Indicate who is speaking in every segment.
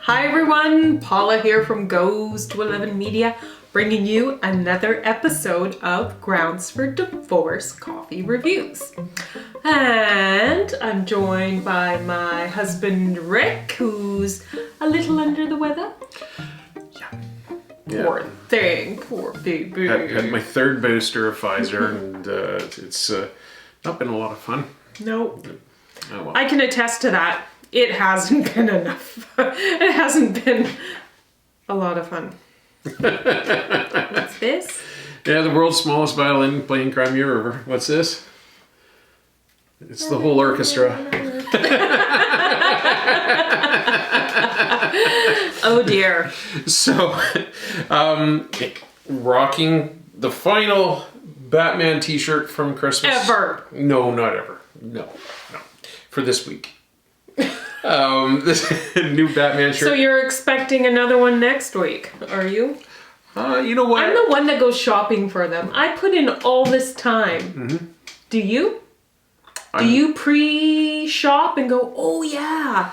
Speaker 1: Hi everyone, Paula here from Goes to 11 Media, bringing you another episode of Grounds for Divorce Coffee Reviews. And I'm joined by my husband Rick, who's a little under the weather.
Speaker 2: Yeah.
Speaker 1: Poor thing, poor baby.
Speaker 2: Had my third booster of Pfizer, and it's not been a lot of fun.
Speaker 1: No.
Speaker 2: Oh, well.
Speaker 1: I can attest to that. It hasn't been enough. It hasn't been a lot of fun. What's this?
Speaker 2: Yeah, the world's smallest violin playing Crimea River. What's this? It's the whole orchestra.
Speaker 1: Oh dear.
Speaker 2: So, rocking the final Batman t-shirt from Christmas.
Speaker 1: Ever.
Speaker 2: No, not ever. No. For this week. This new Batman shirt.
Speaker 1: So you're expecting another one next week, are you?
Speaker 2: You know what?
Speaker 1: I'm the one that goes shopping for them. I put in all this time.
Speaker 2: Mm-hmm.
Speaker 1: Do you? Do you pre-shop and go, oh yeah?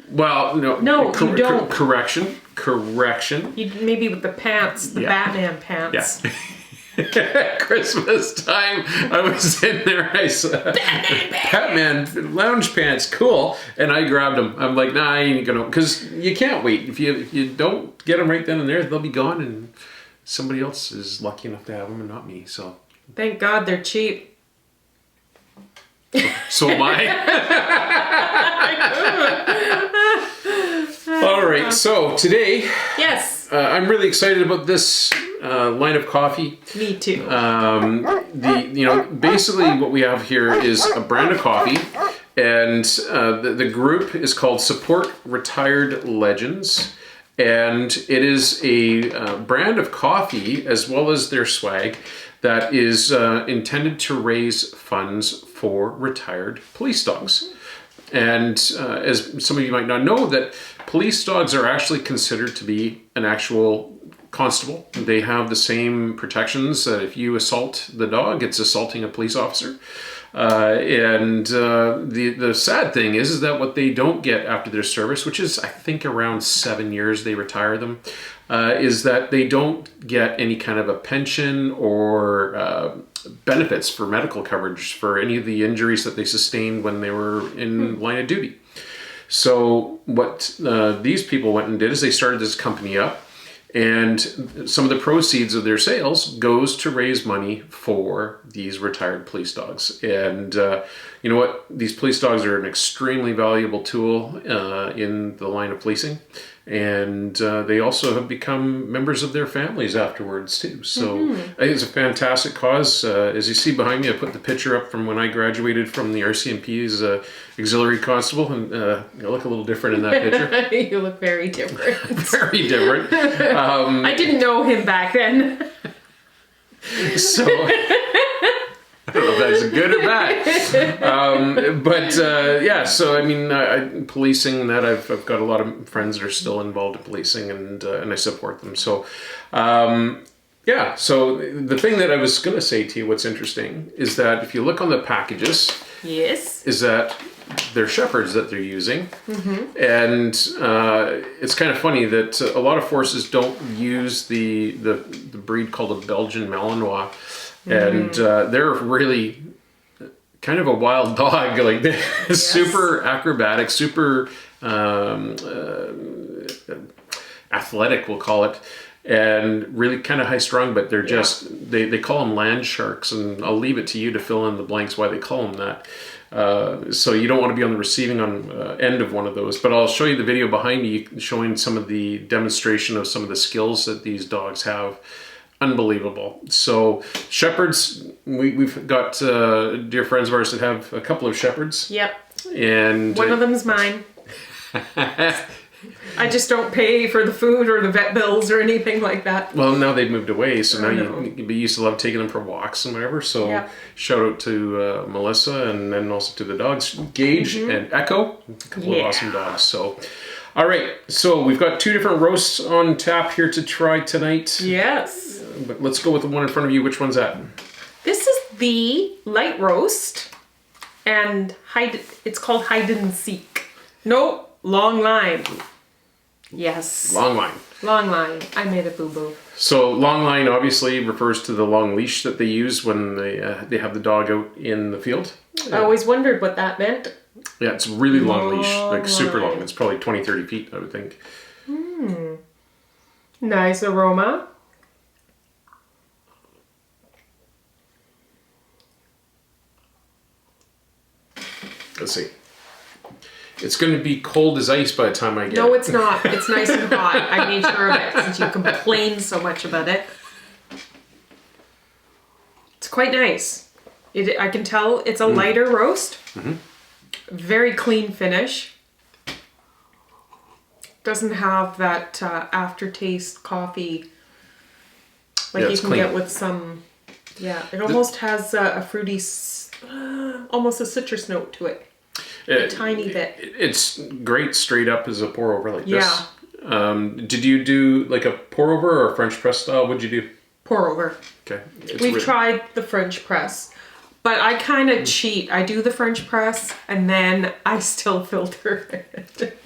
Speaker 2: Well, no.
Speaker 1: No, you don't.
Speaker 2: Correction.
Speaker 1: You, maybe with the pants, the Batman pants.
Speaker 2: Yeah. Christmas time, I was in there. I saw Batman lounge pants, cool, and I grabbed them. I'm like, nah, I ain't gonna, because you can't wait. If you don't get them right then and there, they'll be gone, and somebody else is lucky enough to have them, and not me. So
Speaker 1: Thank God they're cheap.
Speaker 2: so am I. All right, so today,
Speaker 1: Yes.
Speaker 2: I'm really excited about this line of coffee.
Speaker 1: Me too.
Speaker 2: Basically what we have here is a brand of coffee, and the group is called Support Retired Legends, and it is a brand of coffee as well as their swag that is intended to raise funds for retired police dogs. And as some of you might not know, that police dogs are actually considered to be an actual constable. They have the same protections that if you assault the dog, it's assaulting a police officer. The sad thing is that what they don't get after their service, which is I think around 7 years they retire them, is that they don't get any kind of a pension or benefits for medical coverage for any of the injuries that they sustained when they were in line of duty. So what these people went and did is they started this company up, and some of the proceeds of their sales goes to raise money for these retired police dogs. And you know what? These police dogs are an extremely valuable tool in the line of policing. And they also have become members of their families afterwards too. So I think it's a fantastic cause. As you see behind me, I put the picture up from when I graduated from the RCMP as a auxiliary constable, and you look a little different in that picture.
Speaker 1: You look very different.
Speaker 2: Very different.
Speaker 1: I didn't know him back then.
Speaker 2: So I don't know if that's good or bad. So I mean, policing, that I've got a lot of friends that are still involved in policing, and I support them. So so the thing that I was going to say to you, what's interesting is that if you look on the packages,
Speaker 1: Yes.
Speaker 2: is that they're shepherds that they're using. And it's kind of funny that a lot of forces don't use the breed called a Belgian Malinois. And they're really kind of a wild dog, like super acrobatic, super athletic, we'll call it, and really kind of high strung, but they're just, they call them land sharks, and I'll leave it to you to fill in the blanks why they call them that. So you don't want to be on the receiving end of one of those, but I'll show you the video behind me showing some of the demonstration of some of the skills that these dogs have. Unbelievable. So shepherds, we've got dear friends of ours that have a couple of shepherds.
Speaker 1: Yep.
Speaker 2: And
Speaker 1: one of them's mine. I just don't pay for the food or the vet bills or anything like that.
Speaker 2: Well, now they've moved away, so now you used to love taking them for walks and whatever. So shout out to Melissa, and then also to the dogs, Gage and Echo, a couple of awesome dogs. So, all right, so we've got two different roasts on tap here to try tonight.
Speaker 1: Yes.
Speaker 2: But let's go with the one in front of you. Which one's that?
Speaker 1: This is the light roast, and it's called hide and seek. No, long line. Yes.
Speaker 2: Long line.
Speaker 1: Long line. I made a boo-boo.
Speaker 2: So long line obviously refers to the long leash that they use when they have the dog out in the field.
Speaker 1: I always wondered what that meant.
Speaker 2: Yeah, it's a really long leash, like super
Speaker 1: line.
Speaker 2: long. It's probably 20, 30 feet, I would think.
Speaker 1: Nice aroma.
Speaker 2: Let's see. It's going to be cold as ice by the time I get it.
Speaker 1: No, it's not. It's nice and hot. I made sure of it since you complain so much about it. It's quite nice. I can tell it's a lighter roast. Very clean finish. Doesn't have that aftertaste coffee like you can get with some. Yeah, it almost has a fruity, almost a citrus note to it. A tiny bit.
Speaker 2: It's great straight up as a pour over like this.
Speaker 1: Yeah.
Speaker 2: Did you do like a pour over or a French press style? What'd you do?
Speaker 1: Pour over.
Speaker 2: Okay.
Speaker 1: We've tried the French press, but I kind of cheat. I do the French press and then I still filter it.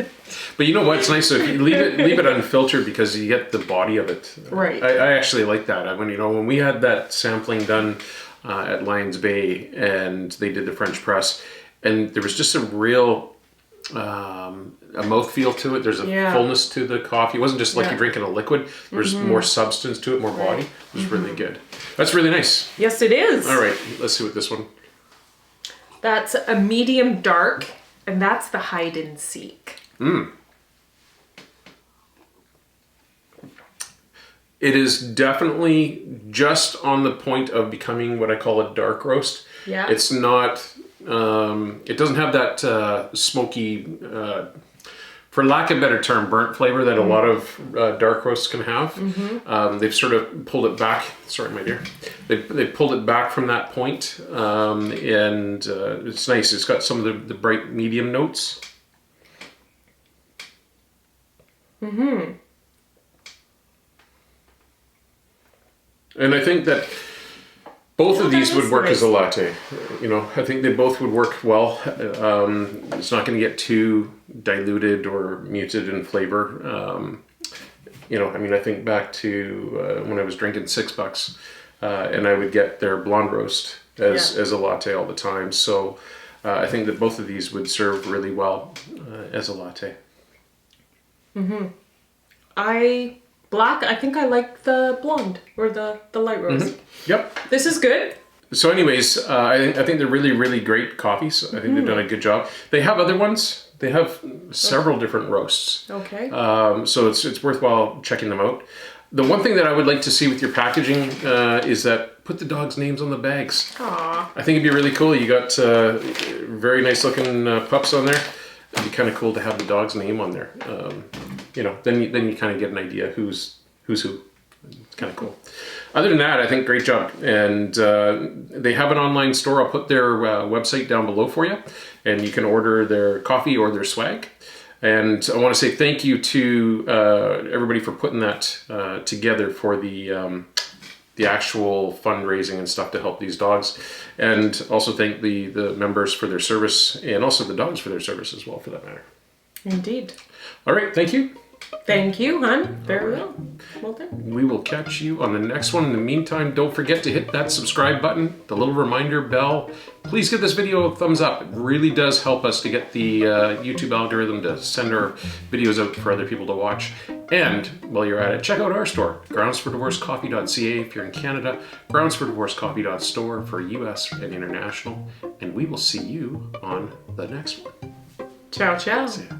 Speaker 2: But you know what? It's nice if you leave it unfiltered because you get the body of it.
Speaker 1: Right.
Speaker 2: I actually like that. When we had that sampling done at Lions Bay and they did the French press, and there was just a real a mouthfeel to it. There's a fullness to the coffee. It wasn't just like you're drinking a liquid. There was more substance to it, more body. It was really good. That's really nice.
Speaker 1: Yes, it is.
Speaker 2: All right, let's see what this one.
Speaker 1: That's a medium dark, and that's the hide and seek.
Speaker 2: It is definitely just on the point of becoming what I call a dark roast.
Speaker 1: Yeah.
Speaker 2: It's not, it doesn't have that smoky, for lack of a better term, burnt flavor that a lot of dark roasts can have. They've sort of pulled it back. Sorry, my dear. They pulled it back from that point, and it's nice. It's got some of the bright medium notes. And I think that both of these would work as a latte. I think they both would work well. It's not going to get too diluted or muted in flavor. I think back to when I was drinking $6, and I would get their blonde roast as a latte all the time. So I think that both of these would serve really well as a latte. I think I like the blonde or the light roast. Yep.
Speaker 1: This is good.
Speaker 2: So anyways, I think they're really, really great coffees. I think they've done a good job. They have other ones. They have several different roasts.
Speaker 1: Okay.
Speaker 2: So it's worthwhile checking them out. The one thing that I would like to see with your packaging is that put the dogs' names on the bags.
Speaker 1: Aww.
Speaker 2: I think it'd be really cool. You got very nice looking pups on there. It'd be kind of cool to have the dog's name on there. Then you kind of get an idea who's who. It's kind of cool. Other than that, I think great job. And they have an online store. I'll put their website down below for you, and you can order their coffee or their swag. And I want to say thank you to everybody for putting that together for the actual fundraising and stuff to help these dogs. And also thank the members for their service, and also the dogs for their service as well, for that matter.
Speaker 1: Indeed.
Speaker 2: All right, thank you.
Speaker 1: Thank you, hon. Very well. Well done.
Speaker 2: We will catch you on the next one. In the meantime, don't forget to hit that subscribe button, the little reminder bell. Please give this video a thumbs up. It really does help us to get the YouTube algorithm to send our videos out for other people to watch. And while you're at it, check out our store, groundsfordivorcecoffee.ca if you're in Canada, groundsfordivorcecoffee.store for US and international. And we will see you on the next one.
Speaker 1: Ciao, ciao.
Speaker 2: See ya.